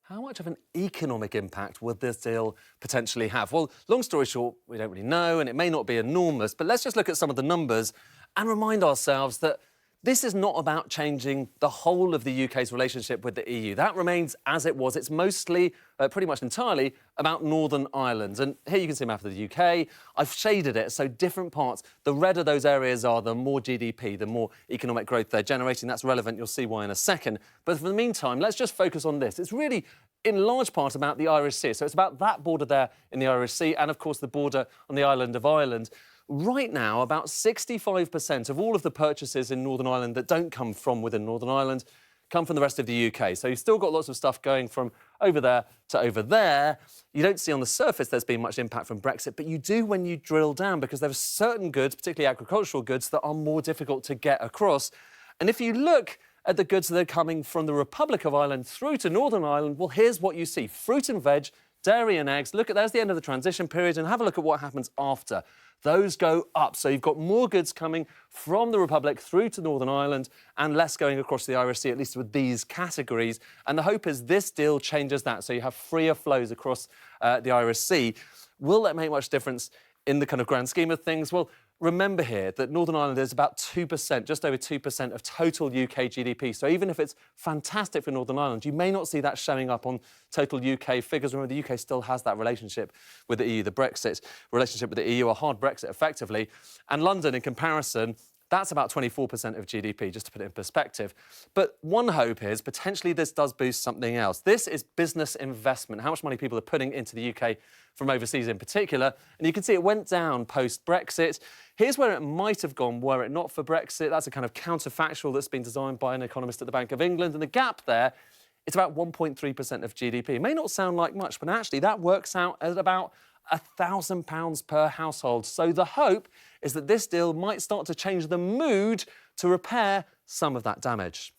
How much of an economic impact would this deal potentially have? Well, long story short, we don't really know, and it may not be enormous, but let's just look at some of the numbers and remind ourselves that this is not about changing the whole of the UK's relationship with the EU. That remains as it was. It's mostly, pretty much entirely, about Northern Ireland. And here you can see a map of the UK. I've shaded it, so different parts. The redder those areas are, the more GDP, the more economic growth they're generating. That's relevant. You'll see why in a second. But for the meantime, let's just focus on this. It's really, in large part, about the Irish Sea. So it's about that border there in the Irish Sea and, of course, the border on the island of Ireland. Right now, about 65% of all of the purchases in Northern Ireland that don't come from within Northern Ireland come from the rest of the UK. So you've still got lots of stuff going from over there to over there. You don't see on the surface there's been much impact from Brexit, but you do when you drill down, because there are certain goods, particularly agricultural goods, that are more difficult to get across. And if you look at the goods that are coming from the Republic of Ireland through to Northern Ireland, well, here's what you see. Fruit and veg, dairy and eggs. Look, there's the end of the transition period, and have a look at what happens after. Those go up. So you've got more goods coming from the Republic through to Northern Ireland and less going across the Irish Sea, at least with these categories. And the hope is this deal changes that, so you have freer flows across the Irish Sea. Will that make much difference in the kind of grand scheme of things? Well, remember here that Northern Ireland is about 2%, just over 2% of total UK GDP. So even if it's fantastic for Northern Ireland, you may not see that showing up on total UK figures. Remember, the UK still has that relationship with the EU, the Brexit relationship with the EU, a hard Brexit effectively. And London, in comparison, that's about 24% of GDP, just to put it in perspective. But one hope is potentially this does boost something else. This is business investment, how much money people are putting into the UK from overseas in particular. And you can see it went down post-Brexit. Here's where it might have gone were it not for Brexit. That's a kind of counterfactual that's been designed by an economist at the Bank of England. And the gap there, it's about 1.3% of GDP. It may not sound like much, but actually that works out at about £1,000 per household. So the hope is that this deal might start to change the mood to repair some of that damage.